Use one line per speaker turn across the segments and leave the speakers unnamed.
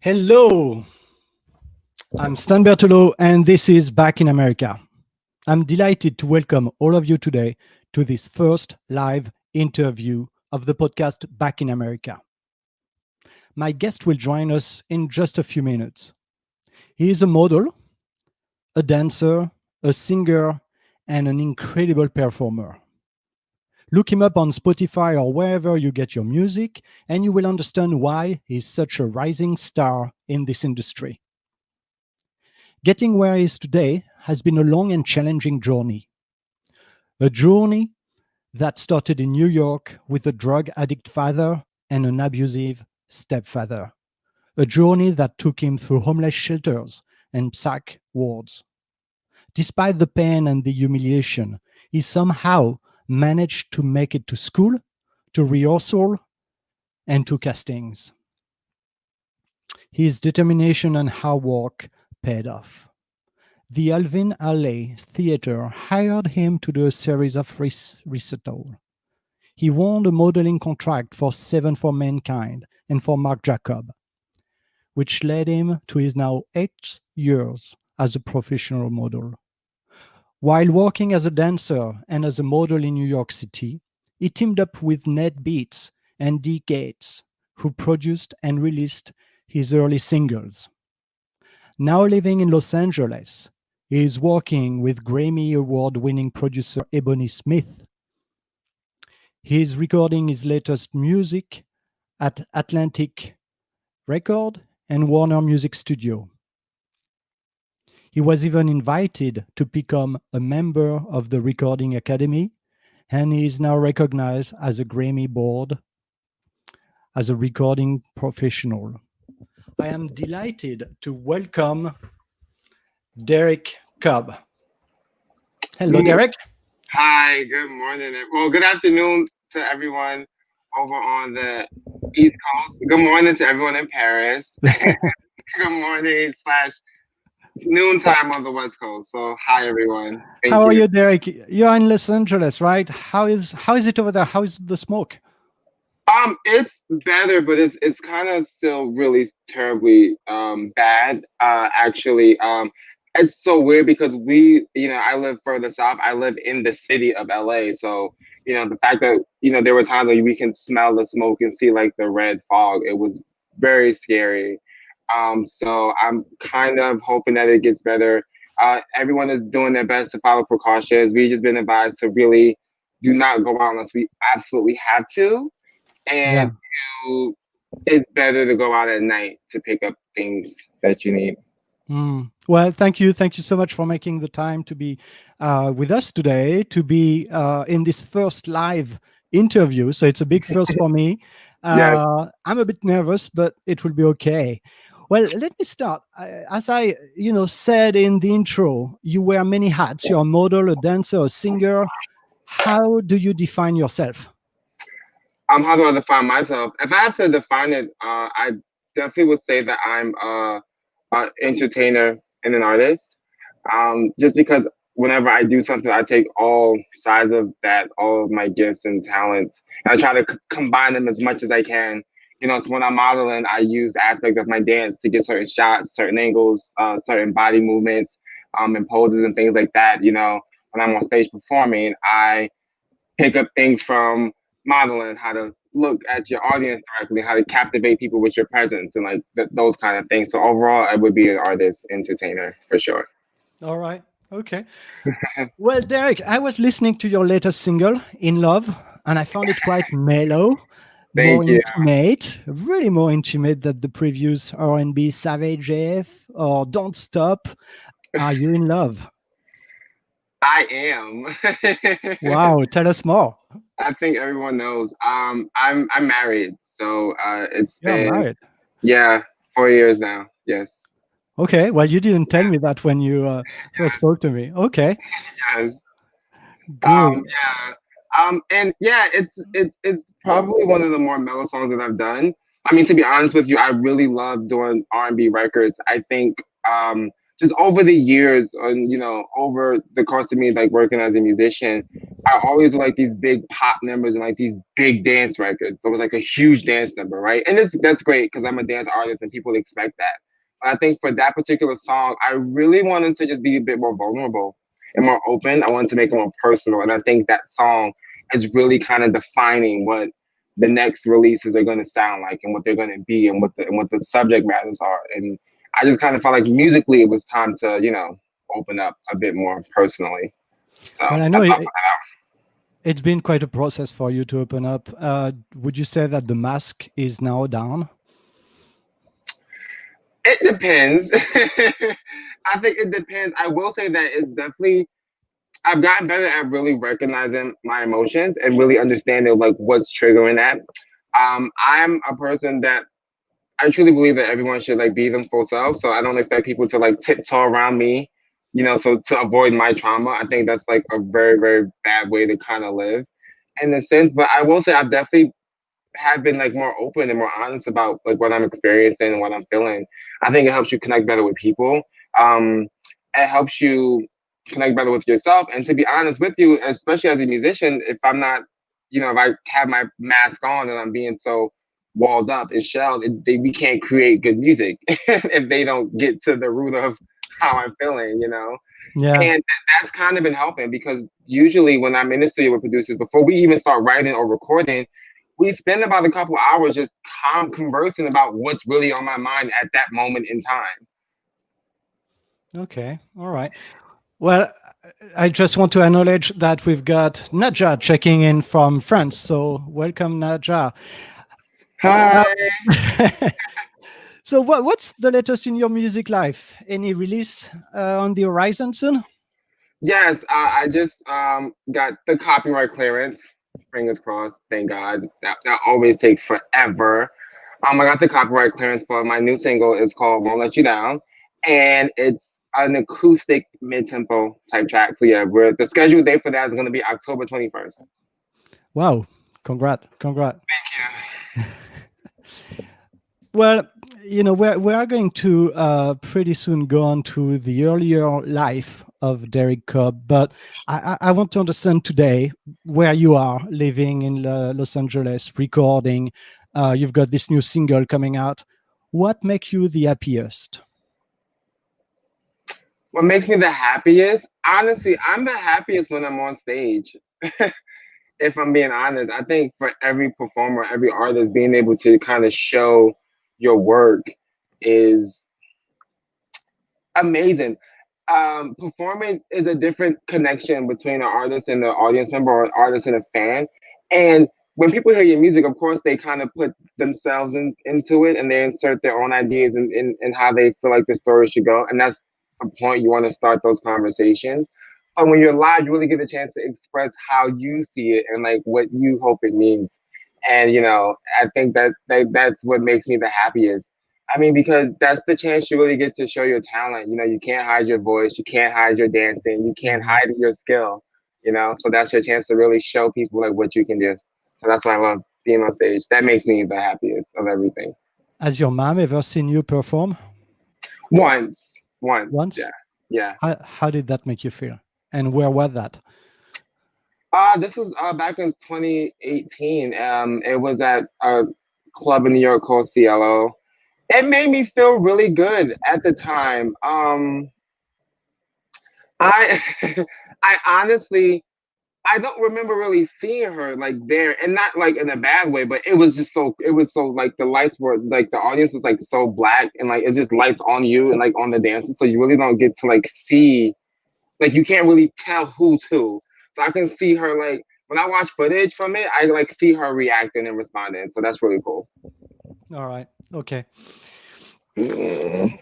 Hello, I'm Stan Bertolo, and this is Back in America. I'm delighted to welcome all of you today to this first live interview of the podcast Back in America. My guest will join us in just a few minutes. He is a model, a dancer, a singer, and an incredible performer. Look him up on Spotify or wherever you get your music, and you will understand why he's such a rising star in this industry. Getting where he is today has been a long and challenging journey. A journey that started in New York with a drug addict father and an abusive stepfather. A journey that took him through homeless shelters and psych wards. Despite the pain and the humiliation, he somehow managed to make it to school, to rehearsal, and to castings. His determination and hard work paid off. The Alvin Alley Theatre hired him to do a series of recitals. He won a modeling contract for Seven for Mankind and for Marc Jacob, which led him to his now 8 years as a professional model. While working as a dancer and as a model in New York City, he teamed up with Ned Beats and Dee Gates, who produced and released his early singles. Now living in Los Angeles, he is working with Grammy Award-winning producer Ebonie Smith. He is recording his latest music at Atlantic Record and Warner Music Studio. He was even invited to become a member of the Recording Academy, and he is now recognized as a Grammy Board as a recording professional. I am delighted to welcome Derrick Cobb. Hello, Derrick.
Hi, good morning. Well, good afternoon to everyone over on the East Coast. Good morning to everyone in Paris. Good morning slash noontime on the West Coast. So, hi everyone. Thank
How are
you.
you, Derrick? You're in Los Angeles, right? How is it over there? How is the smoke?
It's better, but it's kind of still really terribly bad. Actually, it's so weird because I live further south. I live in the city of LA, so the fact that there were times that we can smell the smoke and see like the red fog. It was very scary. So I'm kind of hoping that it gets better. Everyone is doing their best to follow precautions. We've just been advised to really do not go out unless we absolutely have to,
Yeah.
and it's better to go out at night to pick up things that you need.
Well, thank you. Thank you so much for making the time to be with us today, to be in this first live interview. So it's a big first for me.
Yes.
I'm a bit nervous, but it will be okay. Well, let me start. As I, said in the intro, you wear many hats. You're a model, a dancer, a singer. How do you define yourself?
How do I define myself? If I have to define it, I definitely would say that I'm an entertainer and an artist. Just because whenever I do something, I take all sides of that, all of my gifts and talents, and I try to combine them as much as I can. So when I'm modeling, I use aspects of my dance to get certain shots, certain angles, certain body movements, and poses and things like that. When I'm on stage performing, I pick up things from modeling, how to look at your audience directly, how to captivate people with your presence, and like those kind of things. So overall, I would be an artist, entertainer for sure.
All right. Okay. Well, Derek, I was listening to your latest single, In Love, and I found it quite mellow, more
Thank you.
intimate, really more intimate than the previous R&B Savage AF or Don't Stop. Are you in love?
I am.
Wow, tell us more.
I think everyone knows. I'm married, so it's
You're
been
married.
yeah 4 years now. Yes.
Okay, well, you didn't tell me that when you first spoke to me. Okay,
Yes.
good.
Yeah. And yeah, it's probably one of the more mellow songs that I've done. I mean, to be honest with you, I really love doing R&B records. I think just over the years, and over the course of me like working as a musician, I always like these big pop numbers and like these big dance records. So it was like a huge dance number, right? And that's great because I'm a dance artist and people expect that. But I think for that particular song, I really wanted to just be a bit more vulnerable and more open. I wanted to make it more personal, and I think that song is really kind of defining what the next releases are going to sound like and what they're going to be and what the subject matters are. And I just kind of felt like musically it was time to open up a bit more personally. So
Well, I know
that's all.
it's been quite a process for you to open up. Would you say that the mask is now down?
It depends. I think it depends. I will say that it's definitely I've gotten better at really recognizing my emotions and really understanding like what's triggering that. I'm a person that I truly believe that everyone should like be them full self. So I don't expect people to like tiptoe around me, so to avoid my trauma. I think that's like a very, very bad way to kind of live in a sense. But I will say I've definitely have been like more open and more honest about like what I'm experiencing and what I'm feeling. I think it helps you connect better with people. Um, it helps you connect better with yourself. And to be honest with you, especially as a musician, if I'm not, if I have my mask on and I'm being so walled up and shelled, we can't create good music if they don't get to the root of how I'm feeling.
Yeah.
And that's kind of been helping because usually when I'm in the studio with producers, before we even start writing or recording, we spend about a couple hours just conversing about what's really on my mind at that moment in time.
Okay. All right. Well, I just want to acknowledge that we've got Nadja checking in from France. So welcome, Nadja. Uh,
Hi.
so what's the latest in your music life? Any release on the horizon soon?
Yes, I just got the copyright clearance. Fingers crossed. Thank God. That always takes forever. I got the copyright clearance for my new single. It's called "Won't Let You Down," and it's an acoustic mid-tempo type track. So yeah, the scheduled date for that is going to be October 21st.
Wow. Congrats.
Thank
Well, we are going to pretty soon go on to the earlier life of Derrick Cobb, but I want to understand today where you are living in Los Angeles, recording. You've got this new single coming out. What makes you the happiest?
What makes me the happiest? Honestly, I'm the happiest when I'm on stage. If I'm being honest, I think for every performer, every artist, being able to kind of show your work is amazing. Performing is a different connection between an artist and the audience member or an artist and a fan. And when people hear your music, of course, they kind of put themselves into it and they insert their own ideas and how they feel like the story should go. And that's the point you want to start those conversations. But when you're live, you really get a chance to express how you see it and like what you hope it means. And I think that's what makes me the happiest. I mean, because that's the chance you really get to show your talent. You can't hide your voice, you can't hide your dancing, you can't
Mhm.
hide your skill. So that's your chance to really show people like what you can do. So that's why I love being on stage. That makes me the happiest of everything.
Has your mom ever seen you perform
Once, once,
once?
yeah, yeah.
How did that make you feel? And where was that?
This was back in 2018. It was at a club in New York called Cielo. It made me feel really good at the time. I I honestly I don't remember really seeing her like there and not like in a bad way, but it was so like the lights were like the audience was like so black and like it's just lights on you and like on the dancers. So you really don't get to like see like you can't really tell who's who. So I can see her like when I watch footage from it, I like see her reacting and responding. So that's really cool.
All right. Okay.
Mm.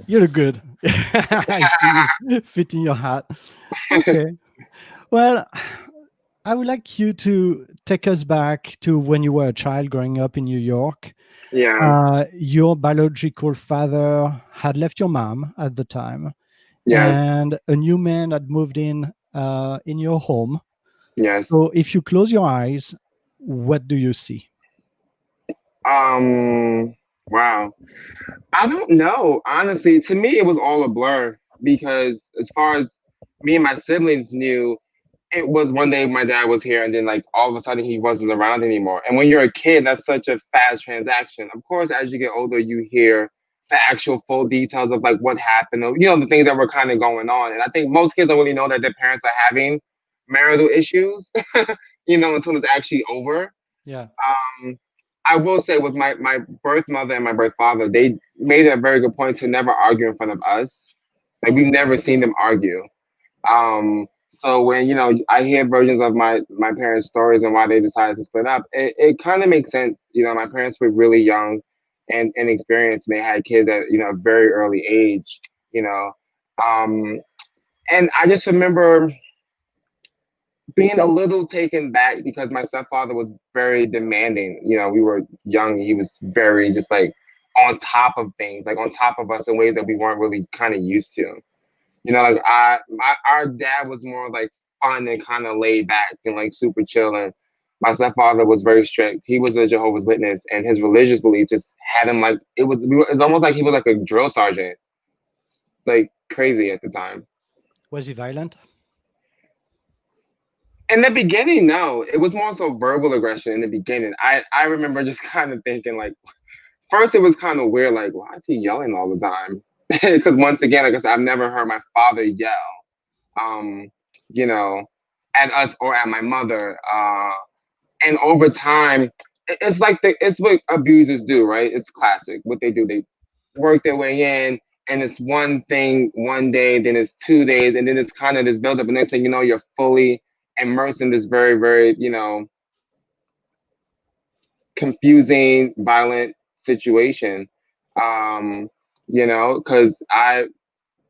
You look good. I see you fitting your hat. Okay. Well, I would like you to take us back to when you were a child growing up in New York.
Yeah.
Your biological father had left your mom at the time,
Yes.
and a new man had moved in your home.
Yes.
So, if you close your eyes, what do you see?
Um. Wow. I don't know. Honestly, to me, it was all a blur because as far as me and my siblings knew, it was one day my dad was here and then like all of a sudden he wasn't around anymore. And when you're a kid, that's such a fast transaction. Of course, as you get older, you hear the actual full details of like what happened, or, the things that were kind of going on. And I think most kids don't really know that their parents are having marital issues, until it's actually over.
Yeah.
Um, I will say with my birth mother and my birth father, they made it a very good point to never argue in front of us. Like we've never seen them argue. So when I hear versions of my parents' stories and why they decided to split up, it kind of makes sense. My parents were really young and inexperienced. And they had kids at a very early age. You know, um, and I just remember being a little taken back because my stepfather was very demanding. We were young. He was very just like on top of things, like on top of us in ways that we weren't really kind of used to. Like our dad was more like fun and kind of laid back and like super chill. And my stepfather was very strict. He was a Jehovah's Witness, and his religious beliefs just had him like it's almost like he was like a drill sergeant, like crazy at the time.
Was he violent?
In the beginning, no, it was more so verbal aggression in the beginning. I remember just kind of thinking like, first it was kind of weird, like why is he yelling all the time? Because once again, like I said, I've never heard my father yell. Um, you know, at us or at my mother. And over time, it's like it's what abusers do, right? It's classic. What they do, they work their way in, and it's one thing one day, then it's 2 days, and then it's kind of this buildup, and next thing you know, you're fully immersed in this very, very, confusing, violent situation. Um, because I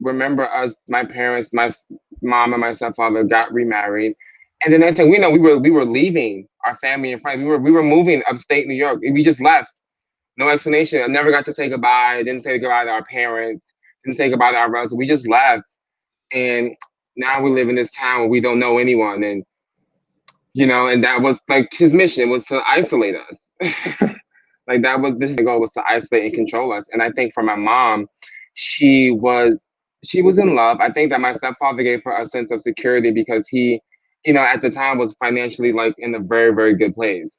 remember my parents, my mom and my stepfather got remarried. And the next thing we know, we were leaving our family and friends. We were moving upstate New York. We just left. No explanation. I never got to say goodbye. Didn't say goodbye to our parents. Didn't say goodbye to our relatives. We just left. And now we live in this town where we don't know anyone. And that was like his mission was to isolate us. Like that was this goal was to isolate and control us. And I think for my mom, she was she was in love. I think that my stepfather gave her a sense of security because he, at the time was financially like in a very, very good place.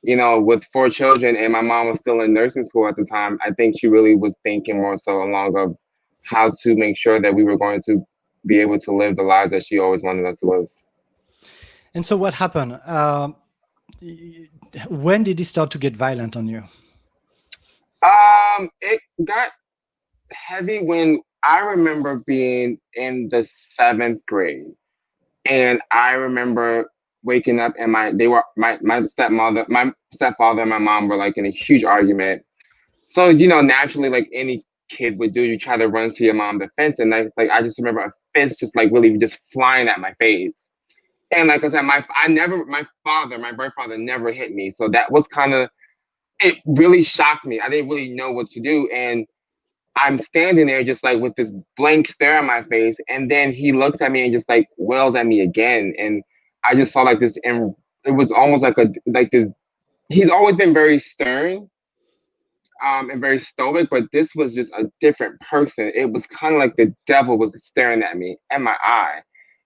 With 4 children and my mom was still in nursing school at the time, I think she really was thinking more so along of how to make sure that we were going to be able to live the lives that she always wanted us to live.
And so what happened? When did he start to get violent on you?
It got heavy when I remember being in the 7th grade, and I remember waking up and my stepfather and my mom were like in a huge argument. So naturally, like any kid would do, you try to run to your mom's defense, and I just remember a fist just like really just flying at my face. And like I said, my birth father never hit me, so that was kind of it. Really shocked me. I didn't really know what to do, and I'm standing there just like with this blank stare on my face, and then he looks at me and just like wails at me again, and I just saw like this, and it was almost like this. He's always been very stern, and very stoic, but this was just a different person. It was kind of like the devil was staring at me in my eye,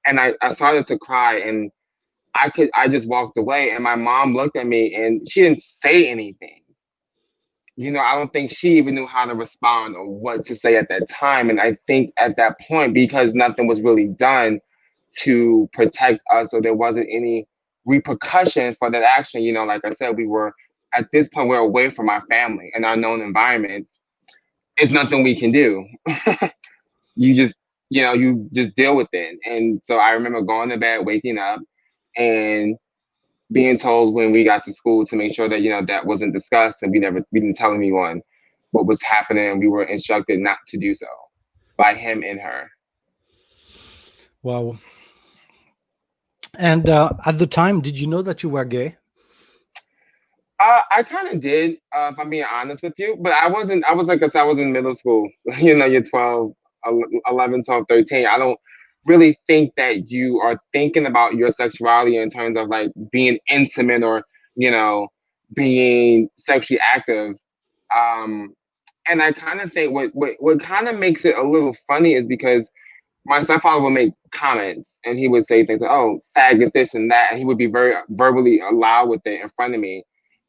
and I started to cry, and I just walked away, and my mom looked at me, and she didn't say anything. I don't think she even knew how to respond or what to say at that time. And I think at that point, because nothing was really done to protect us, or there wasn't any repercussion for that action, like I said, we were at this point, we're away from our family and our known environments. It's nothing we can do. You just, you just deal with it. And so I remember going to bed, waking up, and being told when we got to school to make sure that that wasn't discussed, and we didn't tell anyone what was happening. We were instructed not to do so by him and her.
Wow. And at the time, did you know that you were gay?
I kind of did, if I'm being honest with you, but I wasn't. I was like I said, I was in middle school. You're 12, 11, 12, 13. I don't really think that you are thinking about your sexuality in terms of like being intimate or you know being sexually active Um, and I kind of think what kind of makes it a little funny is because my stepfather would make comments and he would say things like, "Oh, fag is this and that," and he would be very verbally loud with it in front of me.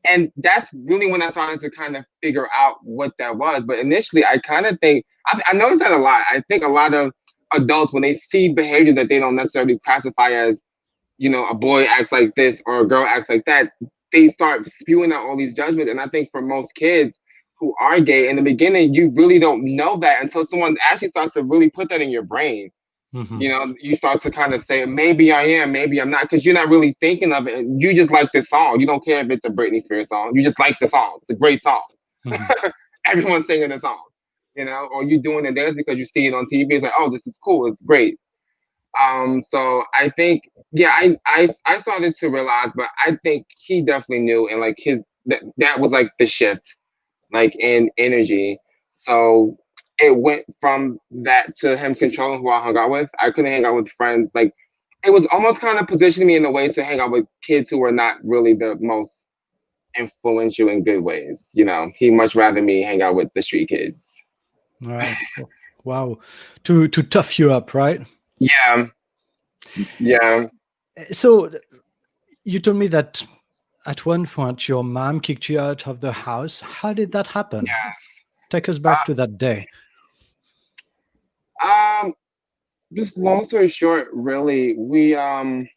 And that's really when I started to kind of figure out what that was. But initially, I kind of think I noticed that a lot. I think a lot of adults, when they see behavior that they don't necessarily classify as, a boy acts like this or a girl acts like that, they start spewing out all these judgments. And I think for most kids who are gay, in the beginning, you really don't know that until someone actually starts to really put that in your brain.
Mhm.
You start to kind of say, maybe I am, maybe I'm not, because you're not really thinking of it. And you just like this song. You don't care if it's a Britney Spears song. You just like the song. It's a great song.
Mhm.
Everyone's singing the song, or you're doing the dance because you see it on TV. It's like, oh, this is cool. It's great. So I think, yeah, I started to realize, but I think he definitely knew, and like that was like the shift, like in energy. So it went from that to him controlling who I hung out with. I couldn't hang out with friends. Like it was almost kind of positioning me in a way to hang out with kids who were not really the most influential in good ways. He much rather me hang out with the street kids.
Right. Wow. To tough you up, right?
Yeah, yeah,
So you told me that at one point your mom kicked you out of the house. How did that happen?
yeah.
Take us back to that day.
Um, just long story short, really, me and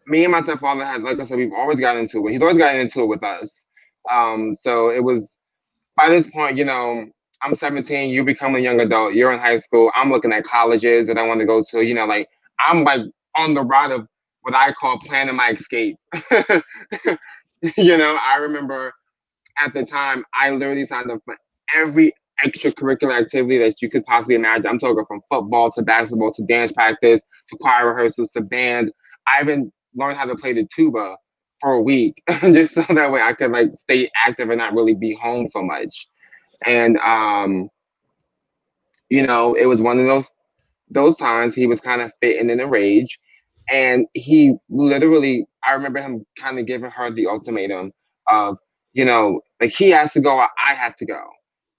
my stepfather had, like I said, we've always gotten into it. He's always gotten into it with us. So it was by this point, I'm 17, you become a young adult, you're in high school, I'm looking at colleges that I want to go to, like I'm like on the route of what I call planning my escape. I remember at the time I literally signed up for every extracurricular activity that you could possibly imagine. I'm talking from football to basketball to dance practice to choir rehearsals to band. I even learned how to play the tuba for a week just so that way I could like stay active and not really be home so much. And it was one of those times he was kind of fitting in a rage. And he literally, I remember him kind of giving her the ultimatum of, like he has to go, I have to go.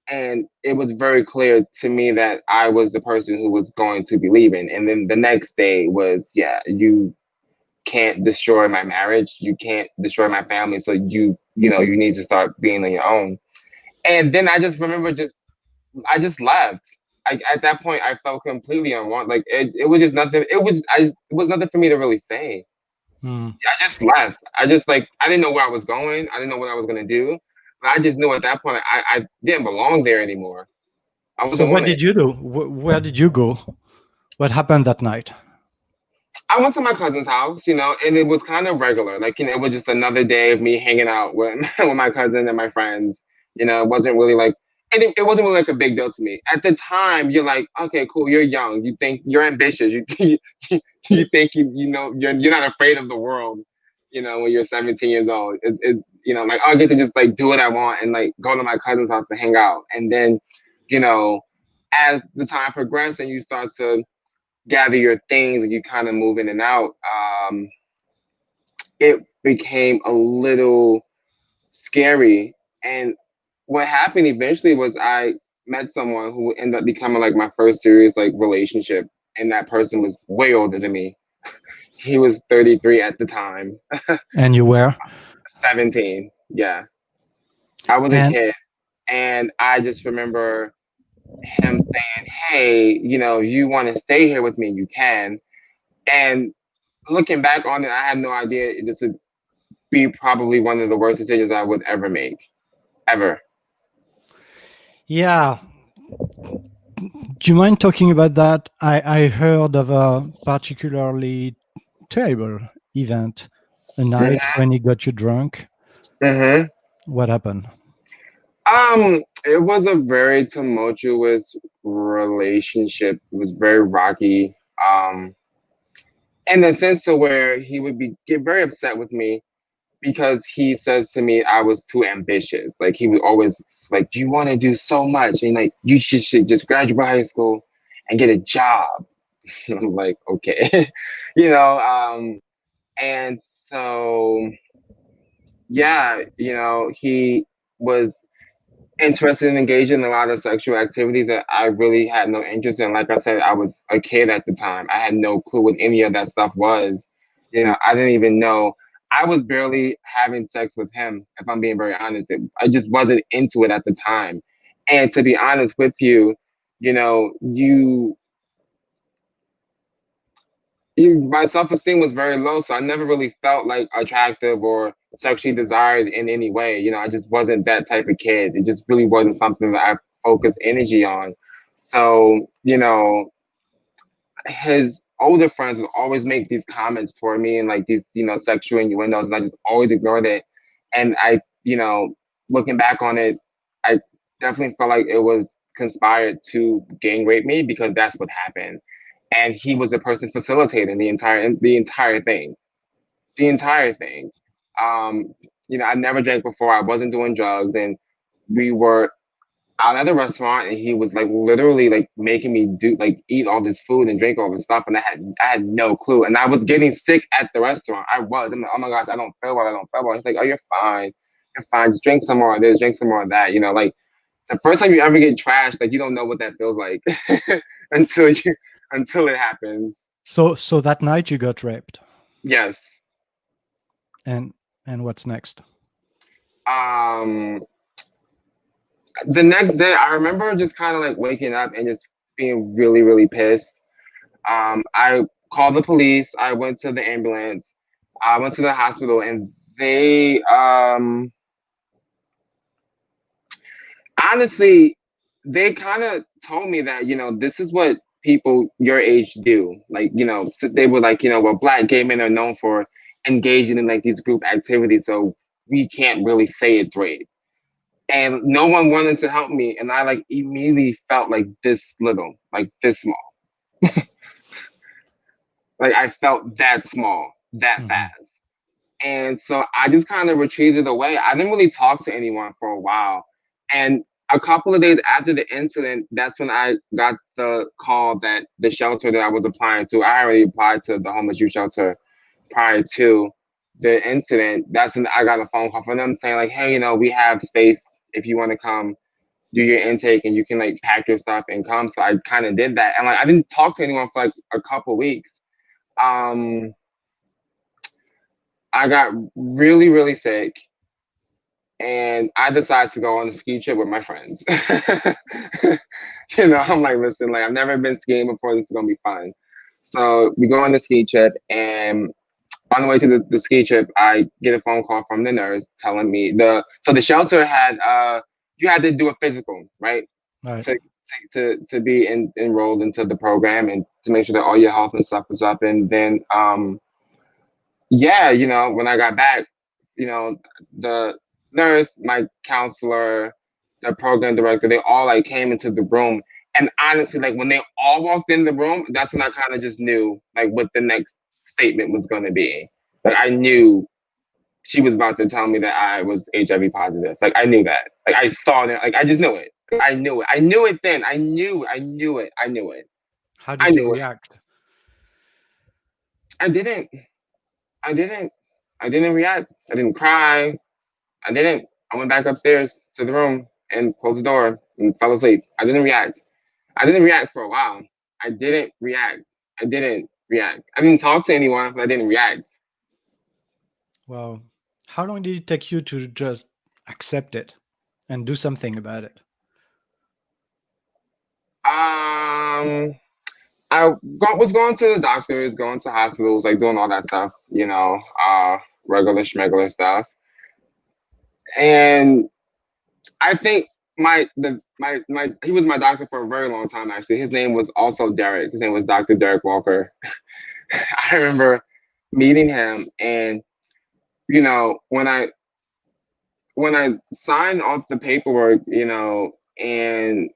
And it was very clear to me that I was the person who was going to be leaving. And then the next day was, yeah, you can't destroy my marriage. You can't destroy my family. So you need to start being on your own. And then I just remember I just left. At that point, I felt completely unwanted. Like it was just nothing. It was nothing for me to really say.
Hmm.
I just left. I just like I didn't know where I was going. I didn't know what I was gonna do. But I just knew at that point I didn't belong there anymore. I
So
wasn't
what
wanted.
did you do? Where did you go? What happened that night?
I went to my cousin's house, and it was kind of regular. Like, it was just another day of me hanging out with with my cousin and my friends. It wasn't really like and it wasn't really like a big deal to me. At the time, you're like, okay, cool, you're young. You think you're ambitious. You think you're not afraid of the world, when you're 17 years old. Like I get to just like do what I want and like go to my cousin's house to hang out. And then, you know, as the time progressed and you start to gather your things and you kind of move in and out, it became a little scary. And what happened eventually was I met someone who ended up becoming like my first serious like relationship, and that person was way older than me. He was 33 at the time,
And you were?
17. Yeah, I was a
And
kid, and I just remember him saying, "Hey, you want to stay here with me? You can." And looking back on it, I had no idea this would be probably one of the worst decisions I would ever make, ever.
yeah, do you mind talking about that? I heard of a particularly terrible event, a night
Hmm.
when he got you drunk.
Hmm.
What happened?
It was a very tumultuous relationship. It was very rocky. In the sense to where he would get very upset with me because he says to me I was too ambitious. Like he would always like, "Do you want to do so much?" And like, "You should just graduate high school and get a job." And I'm like, okay, you know. And so yeah, he was interested in engaging in a lot of sexual activities that I really had no interest in. Like I said, I was a kid at the time. I had no clue what any of that stuff was. You know, I didn't even know. I was barely having sex with him, if I'm being very honest. I just wasn't into it at the time. And to be honest with you, you know, my self esteem was very low, so I never really felt like attractive or sexually desired in any way. You know, I just wasn't that type of kid. It just really wasn't something that I focused energy on. So, you know, his older friends would always make these comments toward me and like these, you know, sexual innuendos, and I just always ignored it. And I, you know, looking back on it, I definitely felt like it was conspired to gang rape me because that's what happened. And he was the person facilitating the entire thing, the entire thing. Um, you know, I never drank before. I wasn't doing drugs, and we were out at the restaurant, and he was like literally like making me do like eat all this food and drink all this stuff, and I had no clue, and I was getting sick at the restaurant. I'm like, oh my gosh, I don't feel well. I don't feel well. He's like, oh, you're fine. You're fine. Just drink some more of this, drink some more of that. You know, like the first time you ever get trashed, like you don't know what that feels like until it happens.
So that night you got raped,
Yes.
and what's next?
Um, the next day, I remember just kind of like waking up and just being really, really pissed. I called the police. I went to the ambulance. I went to the hospital, and they honestly, they kind of told me that, you know, this is what people your age do. Like, you know, so they were like, you know, well, black gay men are known for engaging in like these group activities, so we can't really say it's rape. And no one wanted to help me, and I like immediately felt like this little, like this small. Like I felt that small, that
Mhm.
fast. And so I just kind of retreated away. I didn't really talk to anyone for a while. And a couple of days after the incident, that's when I got the call that the shelter that I was applying to, I already applied to the homeless youth shelter prior to the incident. That's when I got a phone call from them saying, like, hey, you know, we have space if you want to come do your intake and you can like pack your stuff and come. So I kind of did that. And like I didn't talk to anyone for like a couple weeks. Um, I got really, really sick, and I decided to go on a ski trip with my friends. You know, I'm like, listen, like I've never been skiing before. This is gonna be fun. So we go on the ski trip, and on the way to the ski trip, I get a phone call from the nurse telling me the shelter had you had to do a physical, right?
Right.
To be enrolled into the program and to make sure that all your health and stuff was up. And then yeah, you know, when I got back, you know, the nurse, my counselor, the program director, they all like came into the room. And honestly, like when they all walked in the room, that's when I kind of just knew like what the next statement was going to be. Like I knew she was about to tell me that I was HIV positive. Like I knew that. Like I saw it. Like I just knew it. I knew it. I knew it then. I knew it. I knew it.
How
I
did you
knew it.
react?
I didn't. I didn't. I didn't react. I didn't cry. I didn't. I went back upstairs to the room and closed the door and fell asleep. I didn't react. I didn't react for a while. I didn't react. I didn't react. I didn't talk to anyone, but I didn't react.
Well, how long did it take you to just accept it and do something about it?
Um, was going to the doctors, going to hospitals, like doing all that stuff, you know, regular schmegular stuff. And I think my he was my doctor for a very long time actually. His name was also Derek. His name was Dr. Derek Walker. I remember meeting him, and you know, when I signed off the paperwork, you know, and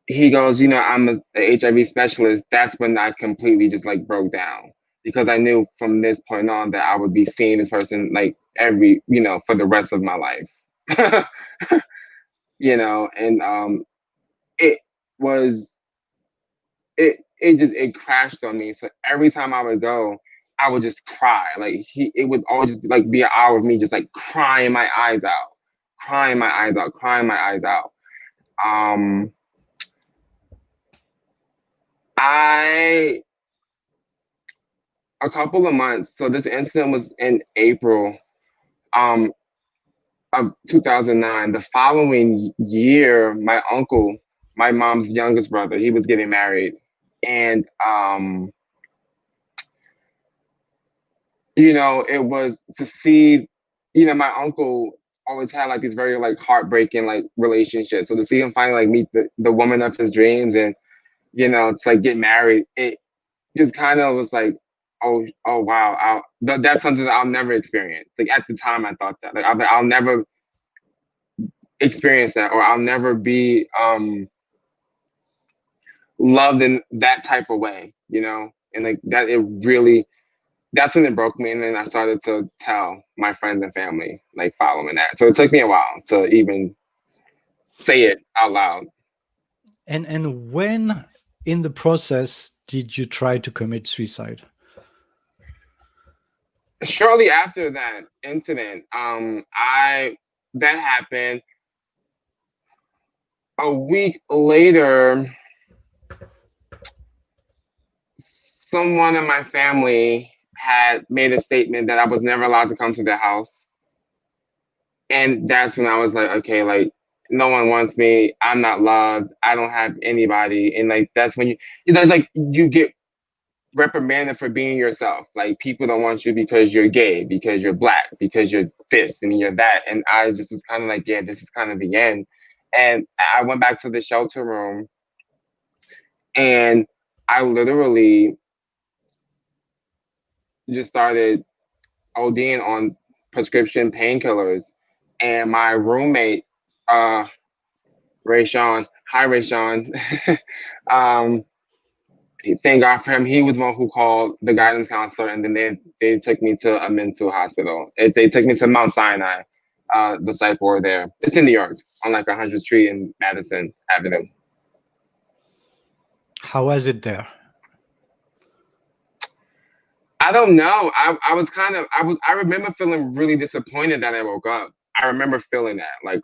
he goes, you know, I'm a HIV specialist. That's when I completely just like broke down because I knew from this point on that I would be seeing this person like you know, for the rest of my life. You know, and it was it crashed on me. So every time I would go, I would just cry. Like it would always just like be an hour of me just like crying my eyes out, crying my eyes out, crying my eyes out. Um, I a couple of months. So this incident was in April um of 2009. The following year, my uncle, my mom's youngest brother, he was getting married, and it was to see, my uncle always had like these very like heartbreaking like relationships. So to see him finally like meet the woman of his dreams and it's like get married, it just kind of was like, oh wow, that's something that I'll never experience. Like at the time, I thought that like I'll never experience that, or I'll never be loved in that type of way, and like that it really that's when it broke me, and then I started to tell my friends and family like following that. So it took me a while to even say it out loud.
And when in the process did you try to commit suicide?
Shortly after that incident, I that happened. A week later, someone in my family had made a statement that I was never allowed to come to their house. And that's when I was like, okay, like no one wants me. I'm not loved. I don't have anybody. And like that's when you get reprimanded for being yourself. Like people don't want you because you're gay, because you're black, because you're this and you're that. And I just was kind of like, yeah, this is kind of the end. And I went back to the shelter room and I literally just started ODing on prescription painkillers. And my roommate, Ray Sean, hi Ray Sean, um, thank God for him. He was one who called the guidance counselor, and then they took me to a mental hospital. They took me to Mount Sinai, the psych ward there. It's in New York, on like 100th Street and Madison Avenue.
How was it there?
I don't know. I was kind of I remember feeling really disappointed that I woke up. I remember feeling that like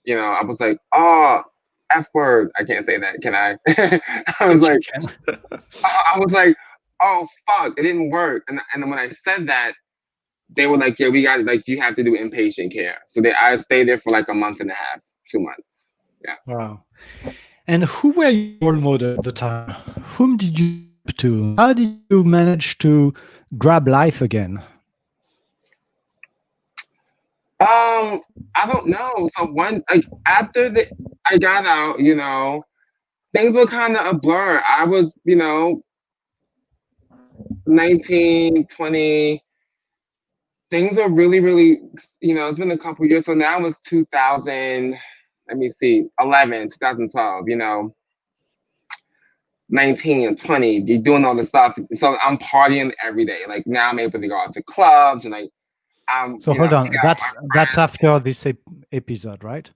I was like, oh, F word. I can't say that, can I? I was
Yes, you
like,
can.
I was like, oh fuck, it didn't work. And when I said that, they were like, yeah, we got like you have to do inpatient care. So I stayed there for like a month and a half, 2 months. Yeah.
Wow. And who were your role model at the time? Whom did you look up to? How did you manage to grab life again?
I don't know. So one like after I got out, things were kind of a blur. I was, 19, 20. Things are really, really, it's been a couple years. So now it's 2000, let me see, 11, 2012, 19 and 20, you're doing all this stuff. So I'm partying every day. Like now I'm able to go out to clubs and like,
So hold
hang
on,
out with my
that's
friends.
after this episode, right?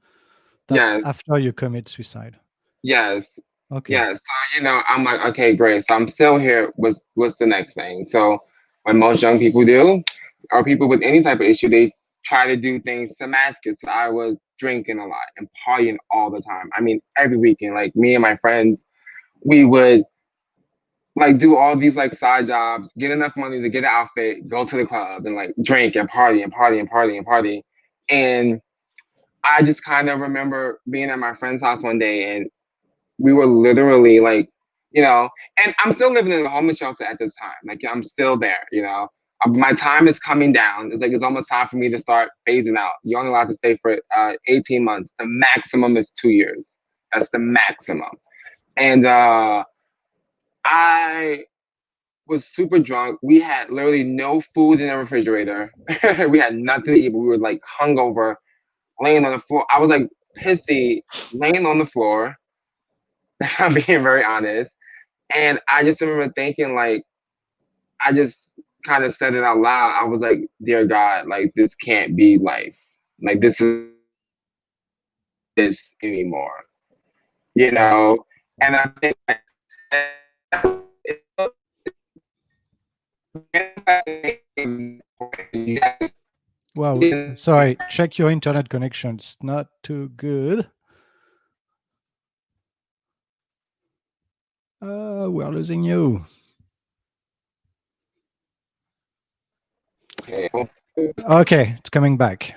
That's
Yes,
after you commit suicide.
yes,
Okay.
yes. So, I'm like, okay, great. So I'm still here. What's the next thing? So what most young people do, or people with any type of issue, they try to do things to mask it. So I was drinking a lot and partying all the time. I mean, every weekend, like me and my friends, we would like do all these like side jobs, get enough money to get an outfit, go to the club and like drink and party and party and party and party. And I just kind of remember being at my friend's house one day and we were literally like, and I'm still living in a homeless shelter at this time. Like I'm still there. My time is coming down. It's like it's almost time for me to start phasing out. You're only allowed to stay for 18 months. The maximum is 2 years. That's the maximum. And I was super drunk. We had literally no food in the refrigerator. We had nothing to eat, but we were like hungover, laying on the floor. I was like pissy, laying on the floor. I'm being very honest. And I just remember thinking, like, I just kind of said it out loud. I was like, dear God, like, this can't be life. Like, this is this anymore, And I think I said,
Wow. Sorry. Check your internet connection. It's not too good. We're losing you.
Okay.
Okay, it's coming back.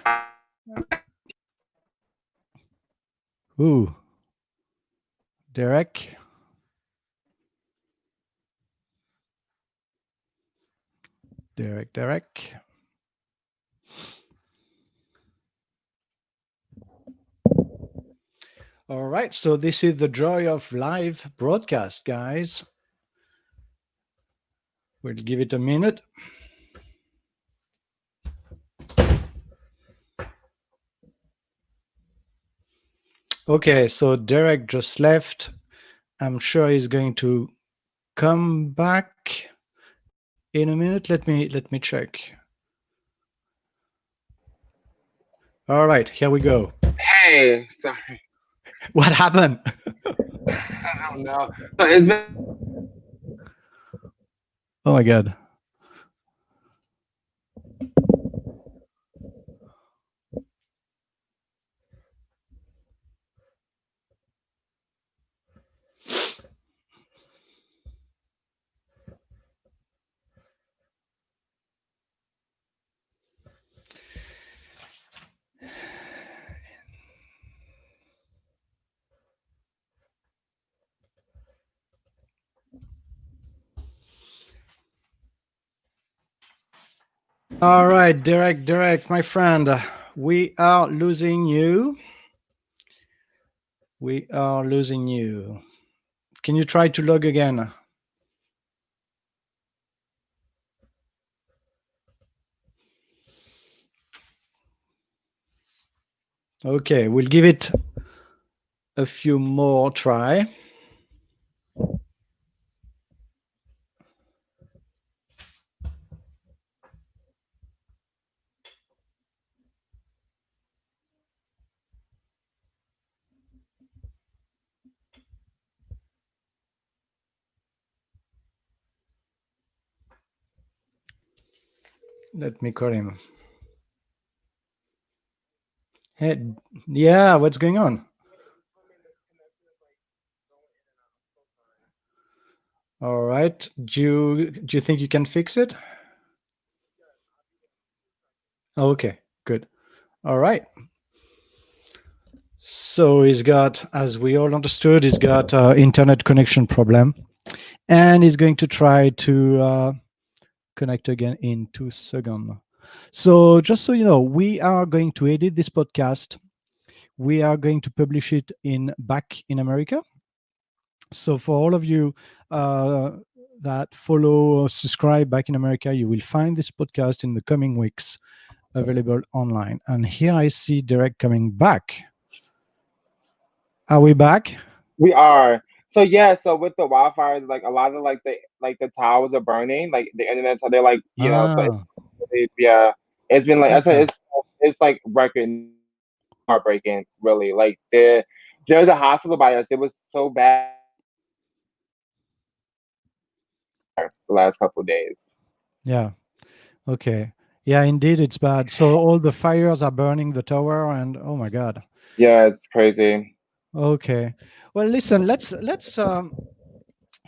Ooh, Derek. Derek. All right, so this is the joy of live broadcast, guys. We'll give it a minute. Okay, so Derek just left. I'm sure he's going to come back in a minute. Let me check. All right, here we go.
Hey, sorry.
What happened?
I don't know. So it's been.
Oh my god. All right, Derek, my friend, we are losing you. We are losing you. Can you try to log again? Okay, we'll give it a few more try. Let me call him. Hey, yeah, what's going on? All right. Do you think you can fix it? Okay, good. All right. So he's got, as we all understood, he's got internet connection problem, and he's going to try to connect again in 2 seconds. So just so you know, we are going to edit this podcast. We are going to publish it in back in America. So for all of you that follow or subscribe back in America, you will find this podcast in the coming weeks available online. And here I see Derek coming back. Are we back?
We are. So yeah, so with the wildfires, like a lot of like the towers are burning, like the internet. So they're like, so
Ah,
yeah, it's been like I said,
okay.
it's like record heartbreaking, really. Like there's a hospital by us. It was so bad the last couple of days.
Yeah. Okay. Yeah, indeed, it's bad. So all the fires are burning the tower, and oh my God.
Yeah, it's crazy.
Okay. Well, listen, let's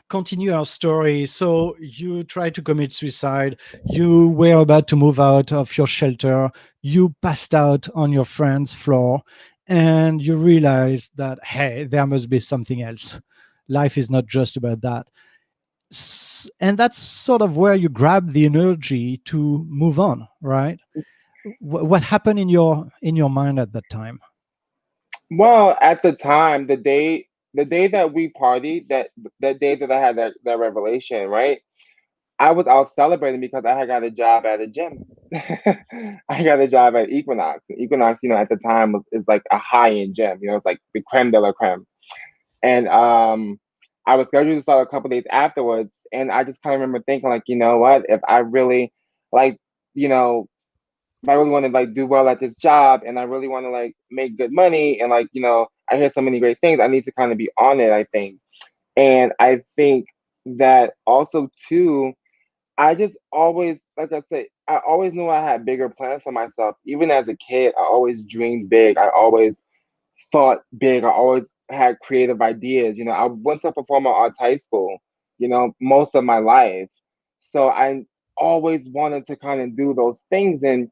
continue our story. So you tried to commit suicide. You were about to move out of your shelter. You passed out on your friend's floor, and you realized that hey, there must be something else. Life is not just about that. And that's sort of where you grab the energy to move on, right? What happened in your mind at that time?
Well, at the time, the day that we partied, that day that I had that revelation, right? I was out celebrating because I had got a job at a gym. I got a job at Equinox. Equinox, at the time was is like a high end gym. It's like the creme de la creme. And I was scheduled to start a couple days afterwards, and I just kind of remember thinking, like, you know what, if I really like, you know, if I really want to like do well at this job, and I really want to like make good money, and like, I hear so many great things, I need to kind of be on it. I think, and I think that also too I just always, like I said, I always knew I had bigger plans for myself. Even as a kid, I always dreamed big. I always thought big. I always had creative ideas. I went to performing arts high school, most of my life. So I always wanted to kind of do those things. And,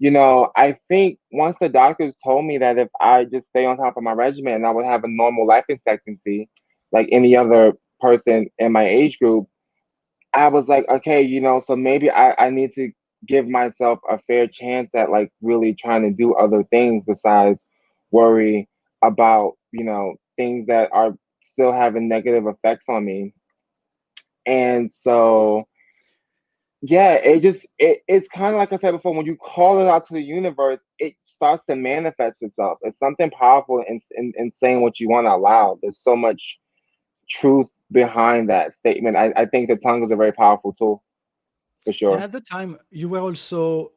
I think once the doctors told me that if I just stay on top of my regimen, I would have a normal life expectancy like any other person in my age group, I was like, okay, so maybe I need to give myself a fair chance at like really trying to do other things besides worry about, things that are still having negative effects on me. And so, yeah, it's kind of like I said before, when you call it out to the universe, it starts to manifest itself. It's something powerful in saying what you want out loud. There's so much truth behind that statement. I think the tongue is a very powerful tool for
And
sure.
at the time, you were also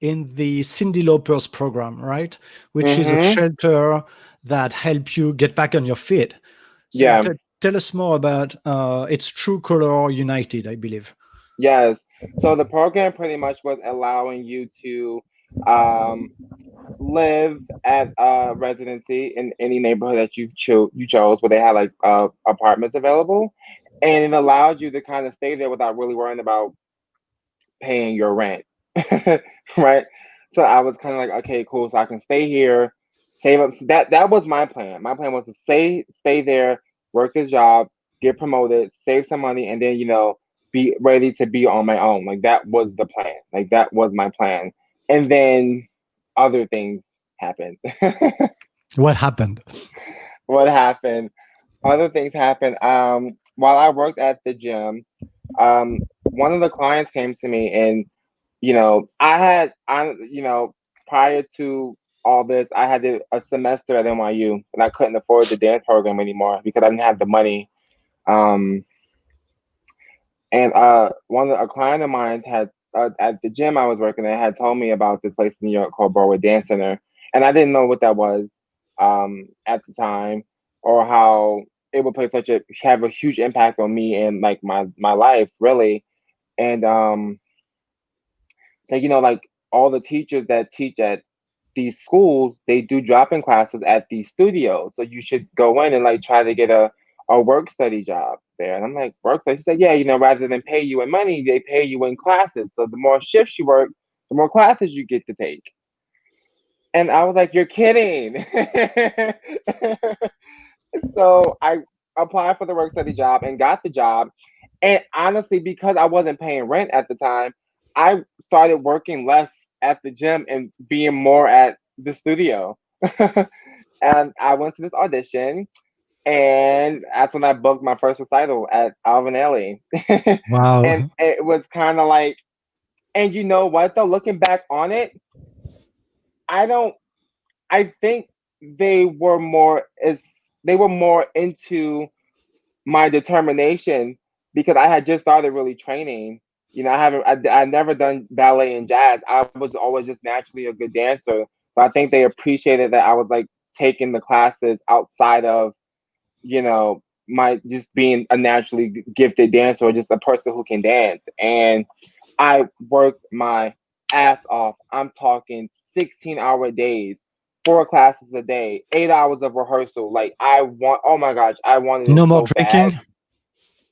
in the Cindy Lauper's program, right? Which is a
Mm-hmm.
shelter that helps you get back on your feet. So
Yeah.
tell us more about it's True Color United, I believe.
Yes. So the program pretty much was allowing you to um, live at a residency in any neighborhood that you chose, where they had like apartments available, and it allowed you to kind of stay there without really worrying about paying your rent, right? So I was kind of like, okay, cool. So I can stay here, save up. So that was my plan. My plan was to stay there, work this job, get promoted, save some money, and then be ready to be on my own. Like that was the plan. Like that was my plan. And then other things happened.
What happened?
What happened? Other things happened. While I worked at the gym, one of the clients came to me and prior to all this, I had a semester at NYU and I couldn't afford the dance program anymore because I didn't have the money. Um, and a client of mine had at the gym I was working at had told me about this place in New York called Broadway Dance Center, and I didn't know what that was at the time or how it would play such a have a huge impact on me and like my life really. And like like all the teachers that teach at these schools, they do drop-in classes at these studios. So you should go in and like try to get a work study job there. And I'm like, work study? She said, yeah, rather than pay you in money, they pay you in classes. So the more shifts you work, the more classes you get to take. And I was like, you're kidding. So I applied for the work study job and got the job. And honestly, because I wasn't paying rent at the time, I started working less at the gym and being more at the studio. And I went to this audition, and that's when I booked my first recital at Alvin Ailey. And
Wow.
it was kind of like, and you know what though, looking back on it, I don't. I think they were more is they were more into my determination because I had just started really training. I never done ballet and jazz. I was always just naturally a good dancer. But I think they appreciated that I was like taking the classes outside of, my just being a naturally gifted dancer or just a person who can dance. And I worked my ass off. I'm talking 16-hour days, 4 classes a day, 8 hours of rehearsal. Like oh my gosh, I wanted it
No more
so bad.
drinking?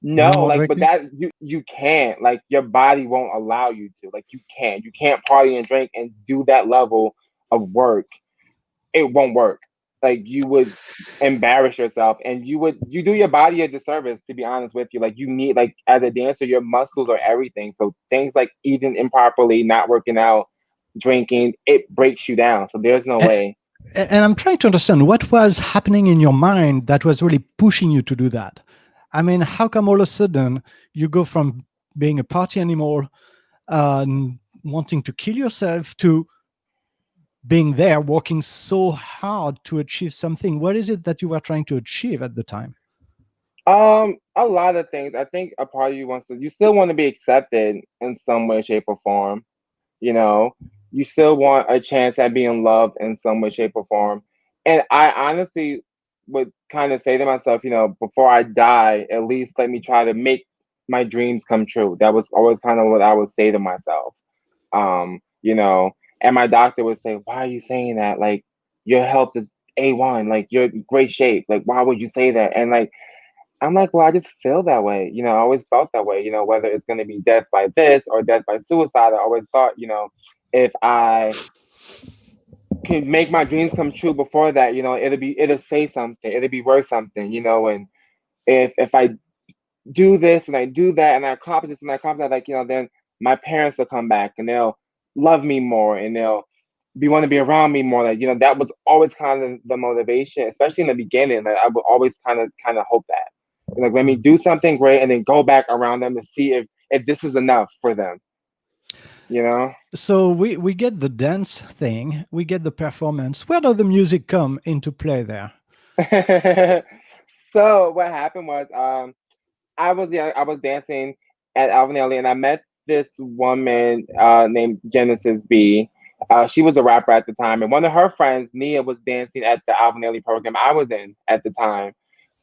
No,
No more
like, but
drinking?
that you can't. Like, your body won't allow you to. Like, you can't party and drink and do that level of work. It won't work. Like, you would embarrass yourself, and you do your body a disservice. To be honest with you, like, you need, like, as a dancer, your muscles are everything. So things like eating improperly, not working out, drinking, it breaks you down. So there's no
A-
way.
And I'm trying to understand what was happening in your mind that was really pushing you to do that. I mean, how come all of a sudden you go from being a party animal, wanting to kill yourself, to being there, working so hard to achieve something? What is it that you were trying to achieve at the time?
A lot of things. I think a part of you wants to. You still want to be accepted in some way, shape, or form. You know, you still want a chance at being loved in some way, shape, or form. And I honestly would kind of say to myself, before I die, at least let me try to make my dreams come true. That was always kind of what I would say to myself. You know, and my doctor would say, "Why are you saying that? Like, your health is A1, like you're in great shape. Like, why would you say that?" And like, I'm like, well, I just feel that way. You know, I always felt that way. You know, whether it's going to be death by this or death by suicide, I always thought, you know, if I can make my dreams come true before that, you know, it'll say something, it'll be worth something, you know. And if I do this and I do that and I accomplish this and I accomplish that, like, you know, then my parents will come back and they'll love me more and they'll be want to be around me more. Like, you know, that was always kind of the motivation, especially in the beginning. That I would always kind of hope that, like, let me
Mm.
do something great and then go back around them to see if this is enough for them, you know.
So we get the dance thing, we get the performance. Where does the music come into play there?
So what happened was, I was young. I was dancing at Alvin Ailey, and I met this woman named Genesis B. She was a rapper at the time, and one of her friends, Nia, was dancing at the Alvin Ailey program I was in at the time.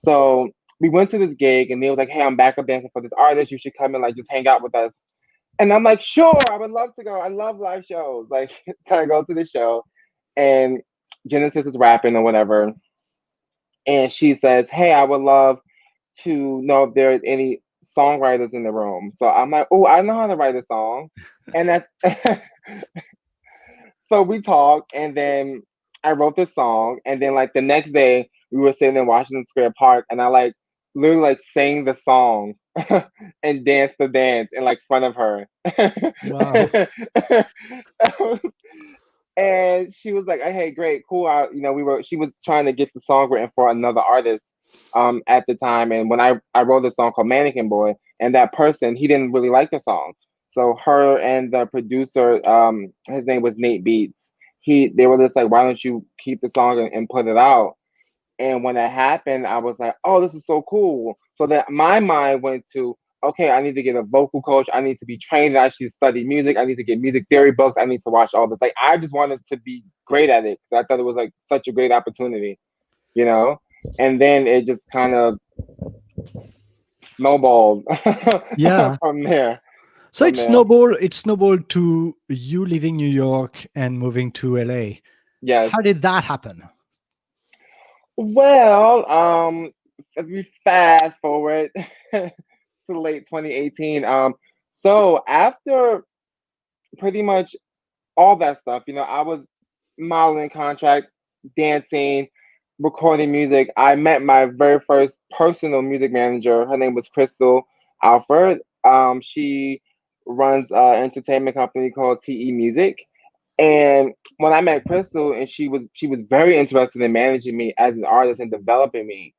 So we went to this gig, and Nia was like, "Hey, I'm backup dancing for this artist. You should come and like just hang out with us." And I'm like, "Sure, I would love to go. I love live shows." Like, so I go to the show, and Genesis is rapping or whatever, and she says, "Hey, I would love to know if there's any songwriters in the room." So I'm like, "Oh, I know how to write a song," and that's so we talked, and then I wrote the song, and then like the next day we were sitting in Washington Square Park, and I like literally like sang the song and danced the dance in like front of her.
Wow.
And she was like, "Hey, great, cool." You know, she was trying to get the song written for another artist at the time. And when I wrote a song called Mannequin Boy, and that person, he didn't really like the song. So her and the producer, his name was Nate Beats. They were just like, "Why don't you keep the song and put it out?" And when that happened, I was like, "Oh, this is so cool." So that my mind went to, okay, I need to get a vocal coach. I need to be trained. I should study music. I need to get music theory books. I need to watch all this. Like, I just wanted to be great at it because I thought it was like such a great opportunity, you know? And then it just kind of snowballed
Yeah.
from there.
So
From there.
it snowballed to you leaving New York and moving to LA.
Yes.
How did that happen?
Well, if we fast forward to late 2018, so after pretty much all that stuff, you know, I was modeling contract, dancing, recording music. I met my very first personal music manager. Her name was Crystal Alford. She runs an entertainment company called TE Music. And when I met Crystal, and she was very interested in managing me as an artist and developing me.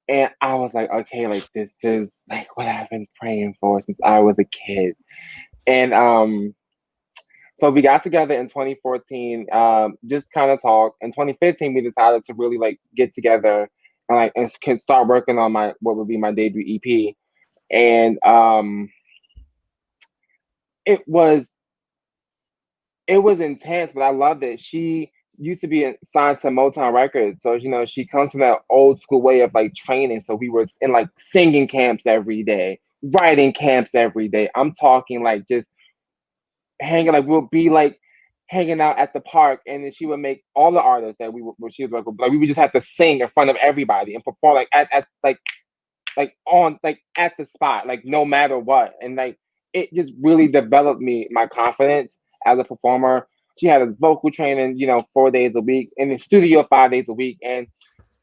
And I was like, okay, like this is like what I've been praying for since I was a kid. And so we got together in 2014, just kind of talk. In 2015, we decided to really like get together and like and can start working on my what would be my debut EP. And it was it was intense, but I loved it. She used to be signed to Motown Records, so you know she comes from that old school way of like training. So we were in like singing camps every day, writing camps every day. I'm talking like just hanging, like we'll be like hanging out at the park, and then she would make all the artists that we were when she was like we would just have to sing in front of everybody and perform like at like on like at the spot, like no matter what. And like it just really developed me my confidence as a performer. She had a vocal training, you know, 4 days a week, in the studio 5 days a week. And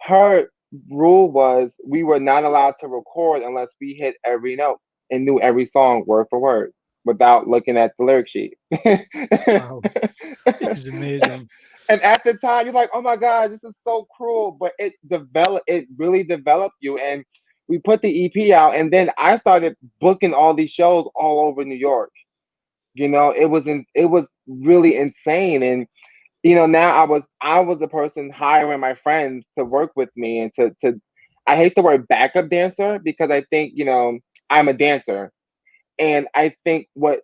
her rule was we were not allowed to record unless we hit every note and knew every song word for word without looking at the lyric sheet.
Wow. This is amazing.
And at the time, you're like, "Oh my God, this is so cruel." But it really developed you. And we put the EP out, and then I started booking all these shows all over New York. You know, it was really insane. And you know, now I was the person hiring my friends to work with me and to I hate the word backup dancer because I think, you know, I'm a dancer. And I think what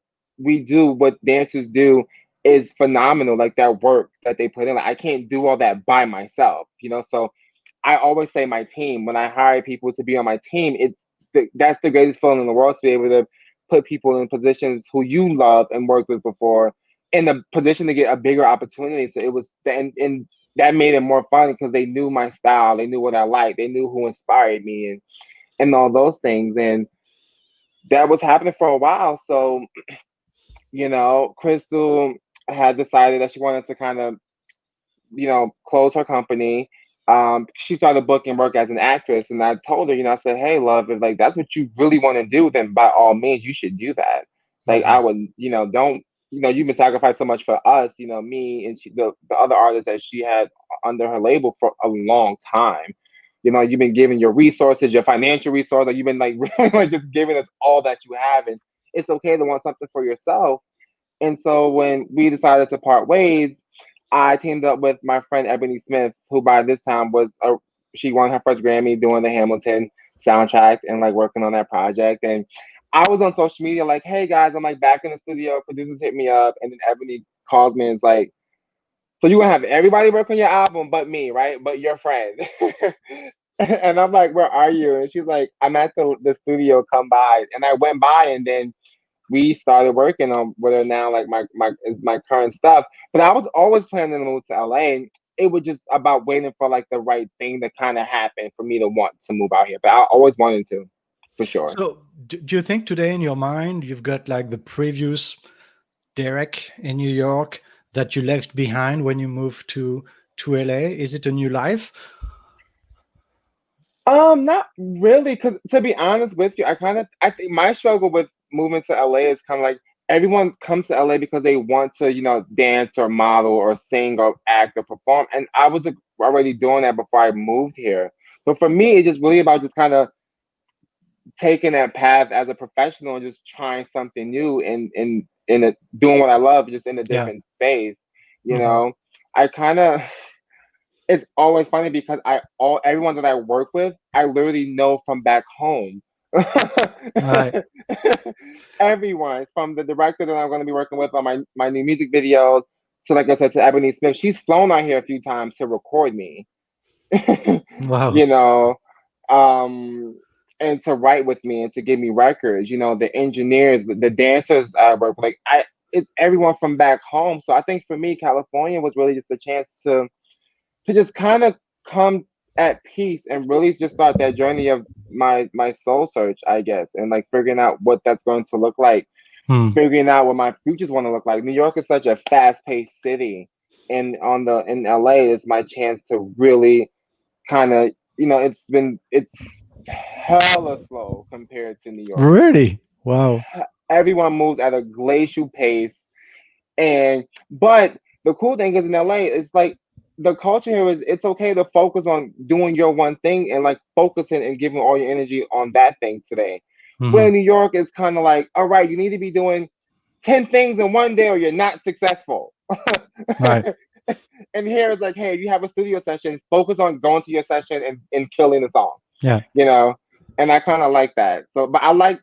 dancers do is phenomenal. Like that work that they put in. Like I can't do all that by myself, you know. So I always say my team. When I hire people to be on my team, it's that's the greatest feeling in the world, to be able to put people in positions who you love and worked with before in a position to get a bigger opportunity. So it was, and that made it more fun because they knew my style, they knew what I liked, they knew who inspired me, and all those things. And that was happening for a while. So, Crystal had decided that she wanted to kind of, close her company. She started booking work as an actress, and I told her, I said, "Hey, love, if like that's what you really want to do, then by all means, you should do that. Like I would, don't, you've been sacrificed so much for us, me and the other artists that she had under her label for a long time. You've been giving your resources, your financial resources, you've been like really like just giving us all that you have, and it's okay to want something for yourself." And so when we decided to part ways, I teamed up with my friend Ebonie Smith, who by this time she won her first Grammy doing the Hamilton soundtrack and like working on that project. And I was on social media like, "Hey guys, I'm like back in the studio. Producers hit me up," and then Ebonie calls me and is like, "So you gonna have everybody work on your album but me, right? But your friend." And I'm like, "Where are you?" And she's like, "I'm at the studio. Come by." And I went by, and then we started working on what are now like my current stuff. But I was always planning to move to LA. It was just about waiting for like the right thing to kind of happen for me to want to move out here. But I always wanted to, for sure.
So, do you think today in your mind you've got like the previous Derek in New York that you left behind when you moved to LA? Is it a new life?
Not really, because to be honest with you, I think my struggle with moving to LA is kind of like everyone comes to LA because they want to, dance or model or sing or act or perform. And I was already doing that before I moved here. So for me, it's just really about just kind of taking that path as a professional and just trying something new and doing what I love, just in a
Yeah.
different space.
Mhm.
I kind of it's always funny because everyone that I work with, I literally know from back home.
Right.
Everyone from the director that I'm going to be working with on my new music videos to, like I said, to Ebonie Smith. She's flown out here a few times to record me.
Wow.
you know, um, and to write with me and to give me records. The engineers, the dancers I work with, it's everyone from back home. So I think for me, California was really just a chance to just kind of come at peace and really just start that journey of my soul search, I guess, and like figuring out what that's going to look like,
Hmm.
figuring out what my futures want to look like. New York is such a fast-paced city, and in LA is my chance to really kind of, it's hella slow compared to New York.
Really? Wow.
Everyone moves at a glacial pace, but the cool thing is in LA, it's like the culture here is it's okay to focus on doing your one thing and like focusing and giving all your energy on that thing today. Where
Mhm.
New York is kind of like, all right, you need to be doing 10 things in one day or you're not successful.
Right.
And here it's like, hey, you have a studio session, focus on going to your session and killing the song,
Yeah.
you know? And I kind of like that. So, but I like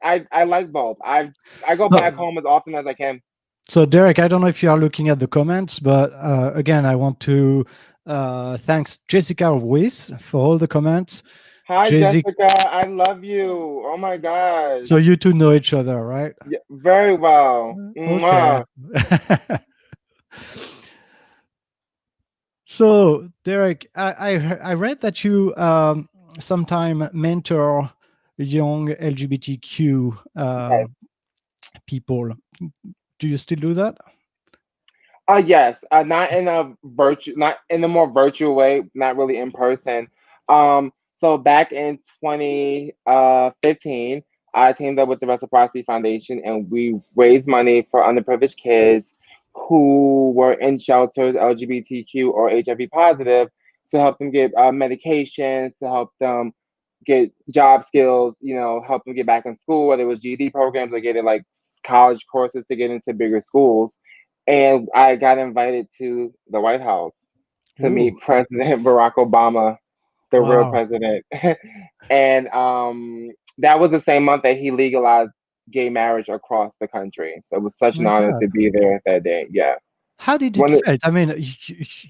both. I go back
No,
home as often as I can.
so Derek, I don't know if you are looking at the comments, but again, I want to thanks Jessica Ruiz for all the comments.
Hi,
Jessica,
Jessica. I love you. Oh my gosh.
so you two know each other, right?
Yeah, very well.
Okay.
Mwah.
So Derek, I read that you sometime mentor young LGBTQ
Yes.
people. Do you still do that?
Yes. Not in a more virtual way, not really in person. So back in 2015, I teamed up with the Reciprocity Foundation and we raised money for underprivileged kids who were in shelters, LGBTQ or HIV positive, to help them get medications, to help them get job skills, help them get back in school, whether it was GED programs or getting like college courses to get into bigger schools. And I got invited to the White House to
Ooh,
meet President Barack Obama, the real
wow.
president. And that was the same month that he legalized gay marriage across the country. So it was such an
My
honor
God.
to be there that day. Yeah.
How did it
When
felt? I mean,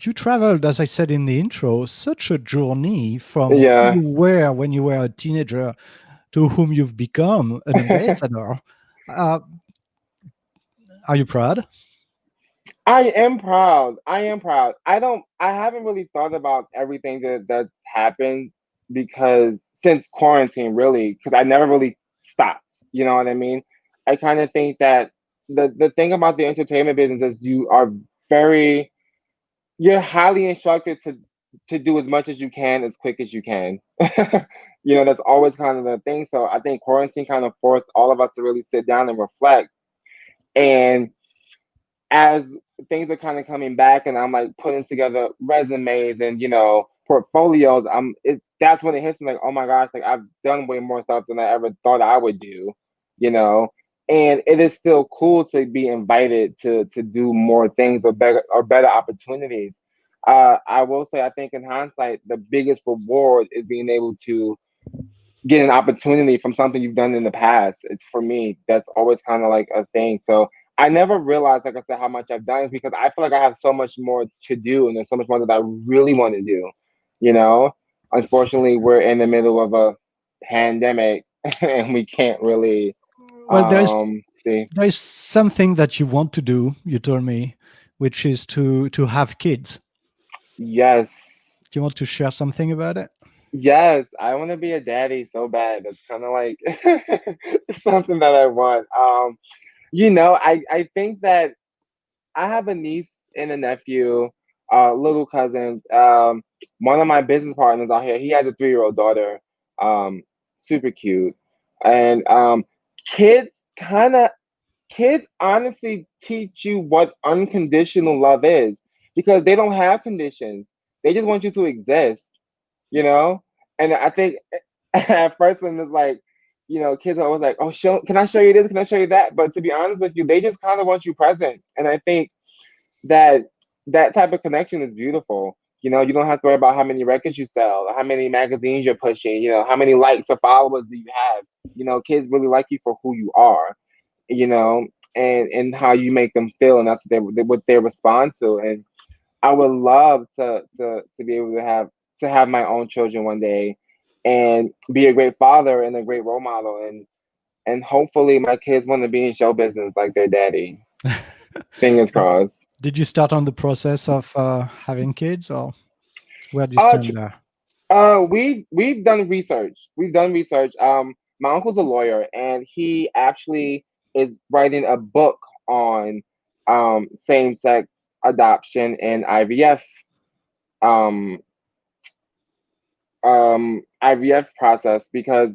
you traveled, as I said in the intro, such a journey from who
yeah.
you were when you were a teenager to whom you've become an ambassador. Uh, are you proud?
I am proud. I am proud. I haven't really thought about everything that's happened because since quarantine, really, because I never really stopped. You know what I mean? I kind of think that the thing about the entertainment business is very you're highly instructed to do as much as you can as quick as you can. That's always kind of the thing. So I think quarantine kind of forced all of us to really sit down and reflect. And as things are kind of coming back and I'm like putting together resumes and portfolios, that's when it hits me like, oh my gosh, like I've done way more stuff than I ever thought I would do, you know. And it is still cool to be invited to do more things or better opportunities. I will say I think in hindsight the biggest reward is being able to get an opportunity from something you've done in the past. It's for me, that's always kind of like a thing. So I never realized, like I said, how much I've done because I feel like I have so much more to do and there's so much more that I really want to do. You know, unfortunately, we're in the middle of a pandemic and we can't really
Well,
see.
there is something that you want to do. You told me, which is to have kids.
Yes,
Do you want to share something about it?
yes, I want to be a daddy so bad. That's kind of like something that I want. I think that I have a niece and a nephew, little cousins. One of my business partners out here, he has a 3-year-old daughter, super cute. And kids kind of kids honestly teach you what unconditional love is because they don't have conditions. They just want you to exist, you know? And I think at first when it's like, kids are always like, oh, can I show you this? Can I show you that? But to be honest with you, they just kind of want you present. And I think that that type of connection is beautiful. You don't have to worry about how many records you sell, how many magazines you're pushing, how many likes or followers do you have. Kids really like you for who you are, you know, and how you make them feel, and that's what they respond to. And I would love to be able to have my own children one day, and be a great father and a great role model, and hopefully my kids want to be in show business like their daddy. Fingers crossed.
Did you start on the process of having kids, or where do you
Uh,
stand there?
we've done research. We've done research. My uncle's a lawyer, and he actually is writing a book on same sex adoption and um IVF process because